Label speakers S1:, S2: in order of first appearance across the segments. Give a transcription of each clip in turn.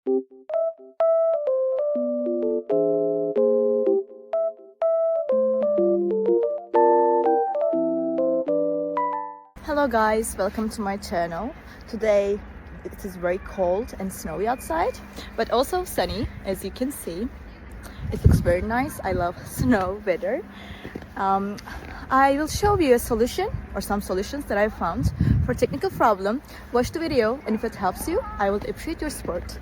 S1: Hello guys, welcome to my channel. Today it is very cold and snowy outside, but also sunny, as you can see. It looks very nice. I love snow weather. I will show you a solution or some solutions that I found for technical problem. Watch the video, and if it helps you, I would appreciate your support.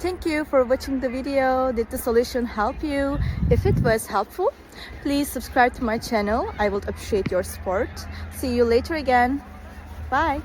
S1: Thank you for watching the video. Did the solution help you? If it was helpful, please subscribe to my channel. I would appreciate your support. See you later again. Bye.